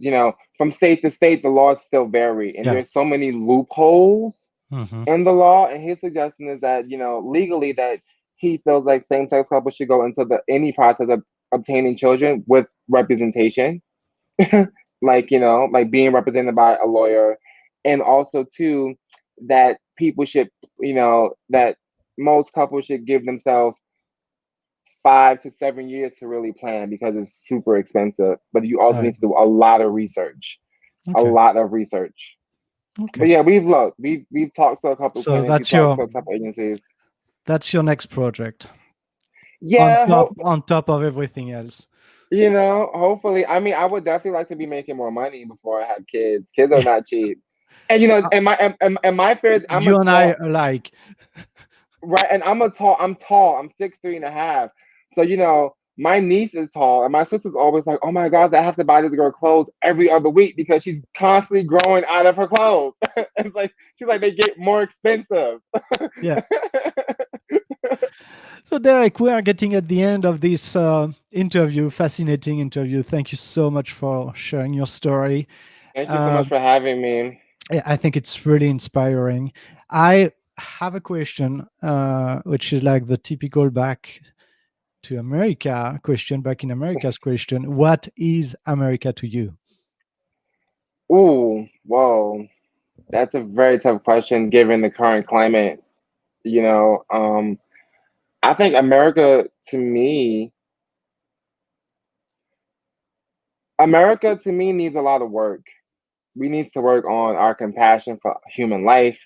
from state to state the laws still vary, and
Yeah.
there's so many loopholes
Hmm.
in the law. And his suggestion is that legally that he feels like same sex couples should go into any process of obtaining children with representation, like being represented by a lawyer, and also too that people should, that most couples should give themselves 5 to 7 years to really plan because it's super expensive. But you also
Right.
need to do a lot of research, a
Okay.
lot of research. But
Okay.
yeah, we've looked, we've talked to a couple
So
clinics, we've talked to a couple agencies.
that's your next project on
Yeah,
top of everything else.
hopefully. I mean, I would definitely like to be making more money before I have kids. Kids are not cheap. And and my fear is I'm a
You and I
tall,
alike.
right, and I'm tall, I'm 6'3.5". So my niece is tall, and my sister's always like, oh my god, I have to buy this girl clothes every other week because she's constantly growing out of her clothes. It's like she's like they get more expensive.
Yeah. So, Derek, we are getting at the end of this interview, fascinating interview. Thank you so much for sharing your story.
Thank you so much
Um,
for having me.
I think it's really inspiring. I have a question, which is like the typical back to America question, back in America's question. What is America to you?
Ooh, whoa. That's a very tough question given the current climate. You know, I think America to me needs a lot of work. We need to work on our compassion for human life.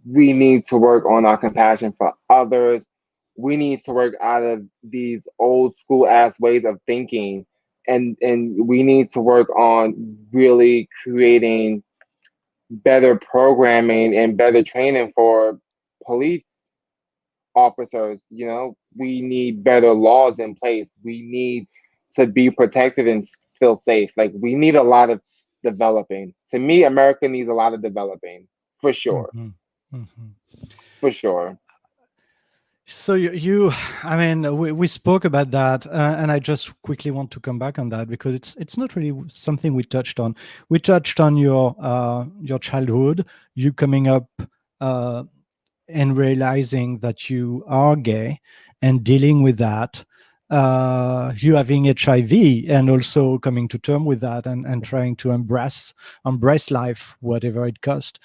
We need to work on our compassion for others. We need to work out of these old school ass ways of thinking and we need to work on really creating better programming and better training for police officers. We need better laws in place. We need to be protected and feel safe. Like, we need a lot of developing. To me, America needs a lot of developing, for sure.
Mhm. Mhm.
For sure.
So I mean, we spoke about that, and I just quickly want to come back on that because it's not really something we touched on. We touched on your childhood, you coming up uh, and realizing that you are gay and dealing with that, you having HIV and also coming to term with that and trying to embrace life, whatever it cost.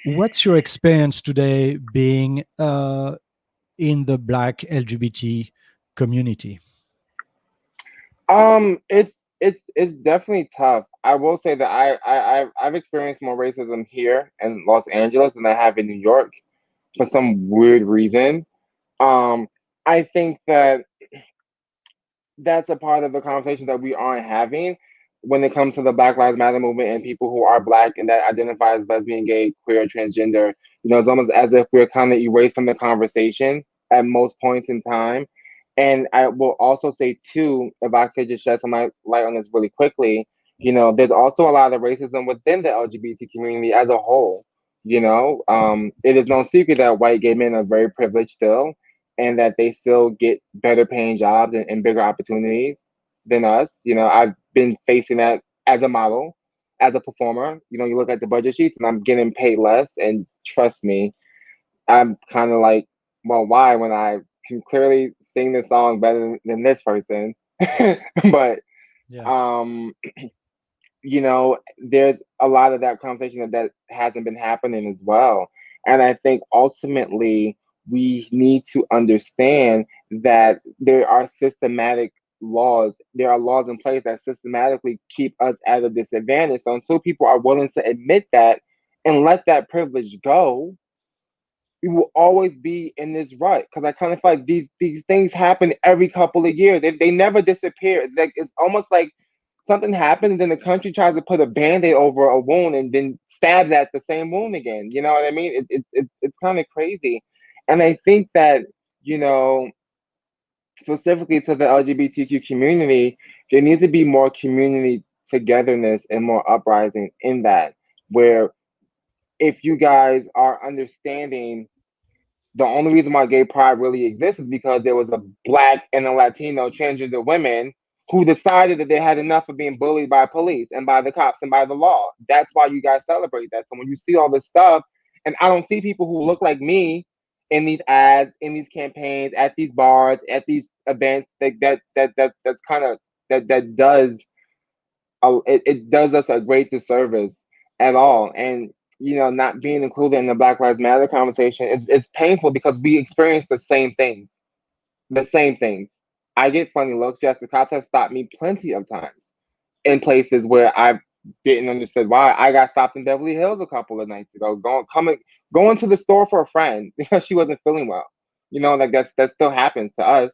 What's your experience today being in the Black LGBT community?
It's definitely tough. I will say that I've experienced more racism here in Los Angeles than I have in New York for some weird reason. Um, I think that that's a part of the conversation that we aren't having when it comes to the Black Lives Matter movement and people who are Black and that identify as lesbian, gay, queer, transgender. It's almost as if we're kind of erased from the conversation at most points in time. And I will also say, too, if I could just shed some light on this really quickly, there's also a lot of racism within the LGBT community as a whole. It is no secret that white gay men are very privileged still, and that they still get better paying jobs and bigger opportunities than us. I've been facing that as a model, as a performer. You look at the budget sheets and I'm getting paid less. And trust me, I'm kind of like, well, why when I can clearly sing this song better than this person? But
Yeah.
um, there's a lot of that conversation that hasn't been happening as well. And I think ultimately we need to understand that there are systematic laws. There are laws in place that systematically keep us at a disadvantage. So until people are willing to admit that and let that privilege go, we will always be in this rut. Because I kind of feel like these things happen every couple of years. They never disappear. It's almost like something happens and then the country tries to put a band-aid over a wound and then stabs at the same wound again. You know what I mean? It's kind of crazy. And I think that, you know, specifically to the LGBTQ community, there needs to be more community togetherness and more uprising in that, where if you guys are understanding the only reason why gay pride really exists is because there was a black and a Latino transgender women who decided that they had enough of being bullied by police and by the cops and by the law. That's why you guys celebrate that. So when you see all this stuff, and I don't see people who look like me in these ads, in these campaigns, at these bars, at these events, that's kind of that does it does us a great disservice at all. And not being included in the Black Lives Matter conversation is painful because we experience the same things. The same things. I get funny looks. Yes, the cops have stopped me plenty of times in places where I didn't understand why. I got stopped in Beverly Hills a couple of nights ago, going to the store for a friend because she wasn't feeling well. Like that still happens to us.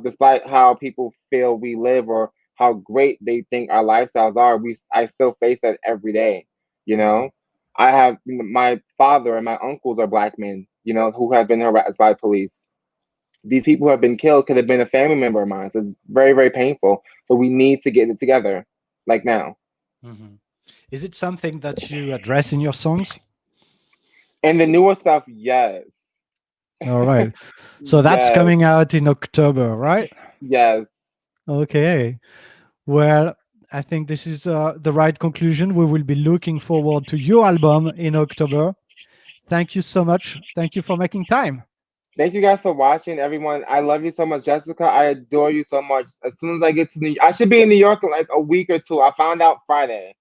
Despite how people feel we live or how great they think our lifestyles are, I still face that every day. You
Mhm.
know, I have my father and my uncles are black men. Who have been harassed by police. These people who have been killed could have been a family member of mine. So it's very, very painful. So we need to get it together, like now.
Mhm. Is it something that you address in your songs?
And the newer stuff, yes.
All right. So that's
Yes,
coming out in October, right?
yes.
Okay. Well, I think this is the right conclusion. We will be looking forward to your album in October. Thank you so much. Thank you for making time.
Thank you guys for watching, everyone. I love you so much, Jessica. I adore you so much. As soon as I get to I should be in New York in like a week or two. I found out Friday.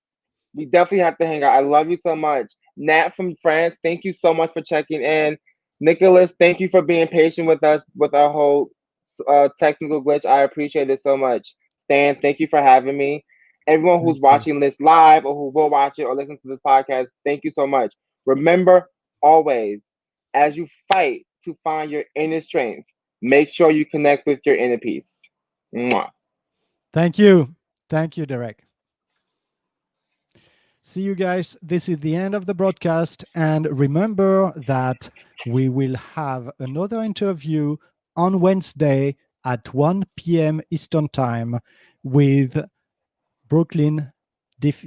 We definitely have to hang out. I love you so much. Nat from France, thank you so much for checking in. Nicholas, thank you for being patient with us with our whole technical glitch. I appreciate it so much. Stan, thank you for having me. Everyone who's
Thank you.
watching this live or who will watch it or listen to this podcast, thank you so much. Remember always, as you fight to find your inner strength, make sure you connect with your inner peace. Mwah.
Thank you. Thank you, Derek. See you guys. This is the end of the broadcast. And remember that we will have another interview on Wednesday at 1 p.m. Eastern Time with Brooklyn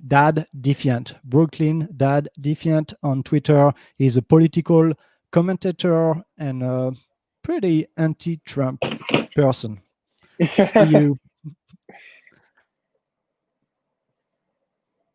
Dad Defiant. Brooklyn Dad Defiant on Twitter. He's a political commentator and a pretty anti Trump person. See you.